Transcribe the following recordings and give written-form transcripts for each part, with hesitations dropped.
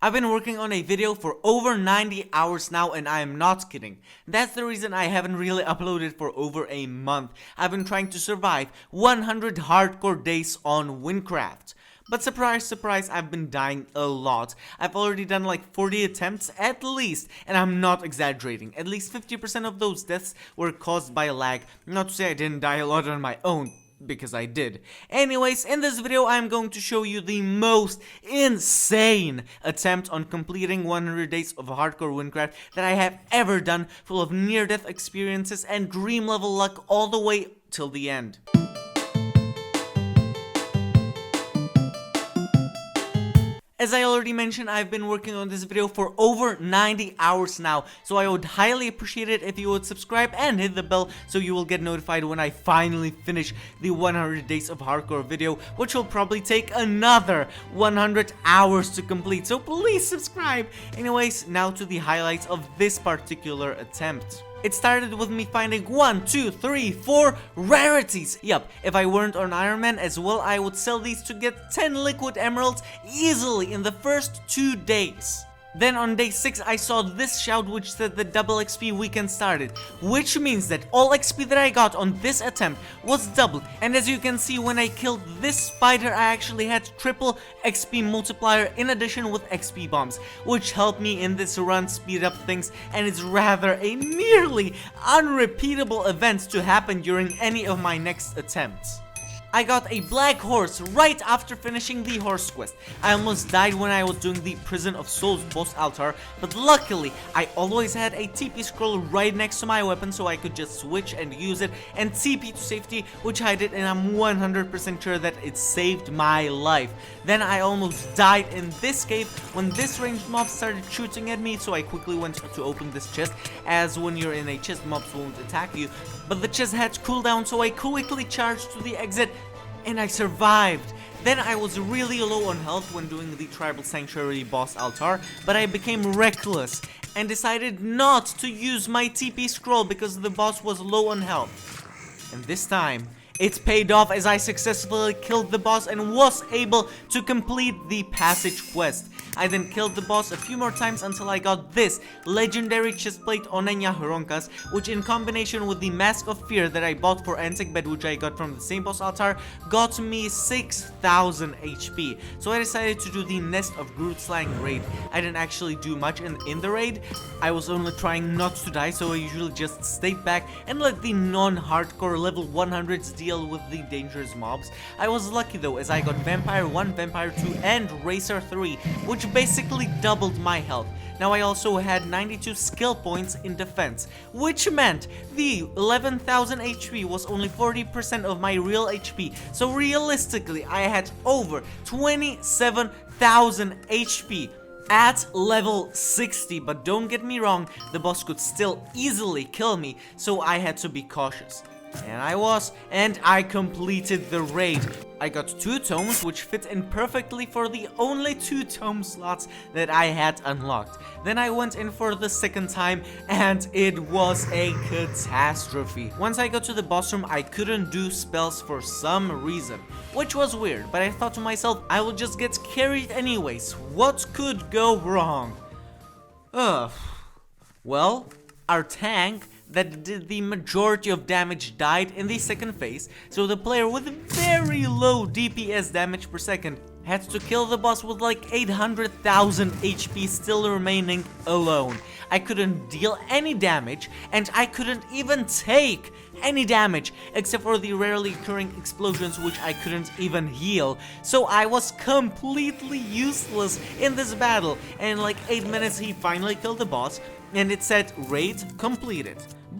I've been working on a video for over 90 hours now, and I am not kidding. That's the reason I haven't really uploaded for over a month. I've been trying to survive 100 hardcore days on Wynncraft. But surprise, surprise, I've been dying a lot. I've already done like 40 attempts at least, and I'm not exaggerating. At least 50% of those deaths were caused by lag. Not to say I didn't die a lot on my own, because I did. Anyways, in this video I'm going to show you the most insane attempt on completing 100 days of Hardcore Wynncraft that I have ever done, full of near-death experiences and dream level luck all the way till the end. As I already mentioned, I've been working on this video for over 90 hours now, so I would highly appreciate it if you would subscribe and hit the bell so you will get notified when I finally finish the 100 days of hardcore video, which will probably take another 100 hours to complete, so please subscribe. Anyways, now to the highlights of this particular attempt. It started with me finding 1, 2, 3, 4 rarities. Yup, if I weren't on Ironman as well, I would sell these to get 10 liquid emeralds easily in the first 2 days. Then on day 6 I saw this shout which said the double XP weekend started, which means that all XP that I got on this attempt was doubled, and as you can see, when I killed this spider I actually had triple XP multiplier in addition with XP bombs, which helped me in this run speed up things, and it's rather a nearly unrepeatable event to happen during any of my next attempts. I got a black horse right after finishing the horse quest. I almost died when I was doing the Prison of Souls boss altar, but luckily I always had a TP scroll right next to my weapon so I could just switch and use it and TP to safety, which I did, and I'm 100% sure that it saved my life. Then I almost died in this cave when this ranged mob started shooting at me, so I quickly went to open this chest, as when you're in a chest mobs won't attack you, but the chest had cooldown, so I quickly charged to the exit and I survived. Then I was really low on health when doing the Tribal Sanctuary boss altar, but I became reckless and decided not to use my TP scroll because the boss was low on health. And this time, it paid off as I successfully killed the boss and was able to complete the passage quest. I then killed the boss a few more times until I got this legendary chestplate Onenya Huronkas, which in combination with the Mask of Fear that I bought for Antic Bed, which I got from the same boss altar, got me 6000 HP. So I decided to do the Nest of Grootslang raid. I didn't actually do much in the raid. I was only trying not to die, so I usually just stayed back and let the non-hardcore level 100s deal with the dangerous mobs. I was lucky though, as I got Vampire 1, Vampire 2 and Racer 3, which basically doubled my health. Now I also had 92 skill points in defense, which meant the 11,000 HP was only 40% of my real HP, so realistically I had over 27,000 HP at level 60, but don't get me wrong, the boss could still easily kill me, so I had to be cautious. And I was, and I completed the raid. I got 2 tomes which fit in perfectly for the only 2 tome slots that I had unlocked. Then I went in for the second time and it was a catastrophe. Once I got to the boss room I couldn't do spells for some reason, which was weird, but I thought to myself, I will just get carried anyways. What could go wrong? Well, our tank that did the majority of damage died in the second phase, so the player with very low DPS damage per second had to kill the boss with like 800,000 HP still remaining alone. I couldn't deal any damage, and I couldn't even take any damage, except for the rarely occurring explosions which I couldn't even heal. So I was completely useless in this battle, and in like 8 minutes he finally killed the boss, and it said raid completed.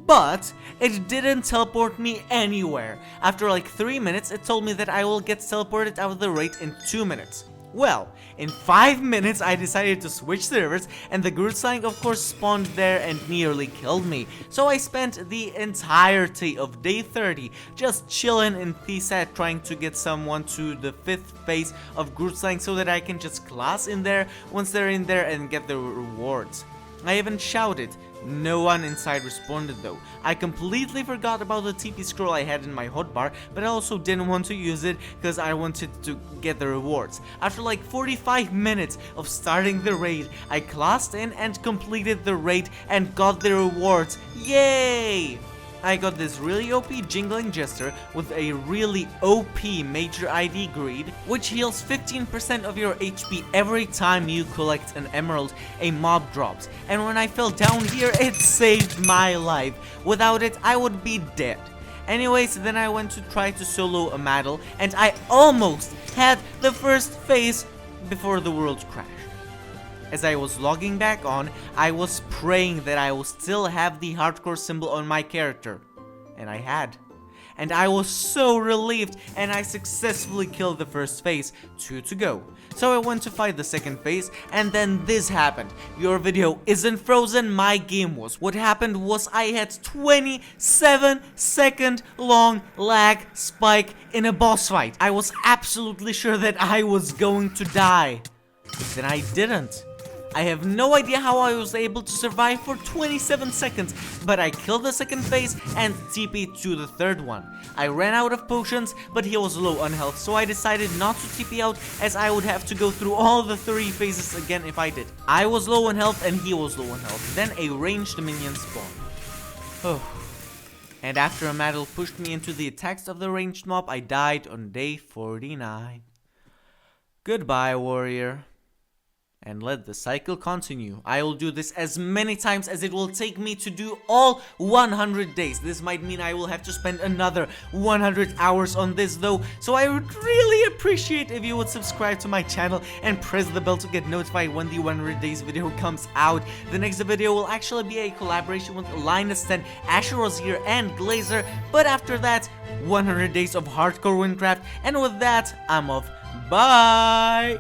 But it didn't teleport me anywhere. After like 3 minutes, it told me that I will get teleported out of the raid in 2 minutes. Well, in 5 minutes I decided to switch servers, and the Grootslang of course spawned there and nearly killed me. So I spent the entirety of day 30 just chilling in Thesat, trying to get someone to the 5th phase of Grootslang so that I can just class in there once they're in there and get the rewards. I even shouted, No one inside responded though. I completely forgot about the TP scroll I had in my hotbar, but I also didn't want to use it because I wanted to get the rewards. After like 45 minutes of starting the raid, I classed in and completed the raid and got the rewards. Yay! I got this really OP Jingling Jester with a really OP Major ID greed, which heals 15% of your HP every time you collect an emerald a mob drops. And when I fell down here, it saved my life. Without it, I would be dead. Anyways, then I went to try to solo a medal, and I almost had the first phase before the world crashed. As I was logging back on, I was praying that I will still have the hardcore symbol on my character. And I had. And I was so relieved, and I successfully killed the first phase, 2 to go. So I went to fight the second phase, and then this happened. Your video isn't frozen, my game was. What happened was I had 27-second long lag spike in a boss fight. I was absolutely sure that I was going to die. But then I didn't. I have no idea how I was able to survive for 27 seconds, but I killed the second phase and TP'd to the third one. I ran out of potions, but he was low on health, so I decided not to TP out as I would have to go through all the 3 phases again if I did. I was low on health and he was low on health. Then a ranged minion spawned. Oh. And after a medal pushed me into the attacks of the ranged mob, I died on day 49. Goodbye, warrior. And let the cycle continue. I will do this as many times as it will take me to do all 100 days. This might mean I will have to spend another 100 hours on this though, so I would really appreciate if you would subscribe to my channel and press the bell to get notified when the 100 days video comes out. The next video will actually be a collaboration with Linus 10, Asher Rosier, and Glazer, but after that, 100 days of Hardcore Wynncraft, and with that, I'm off. Bye!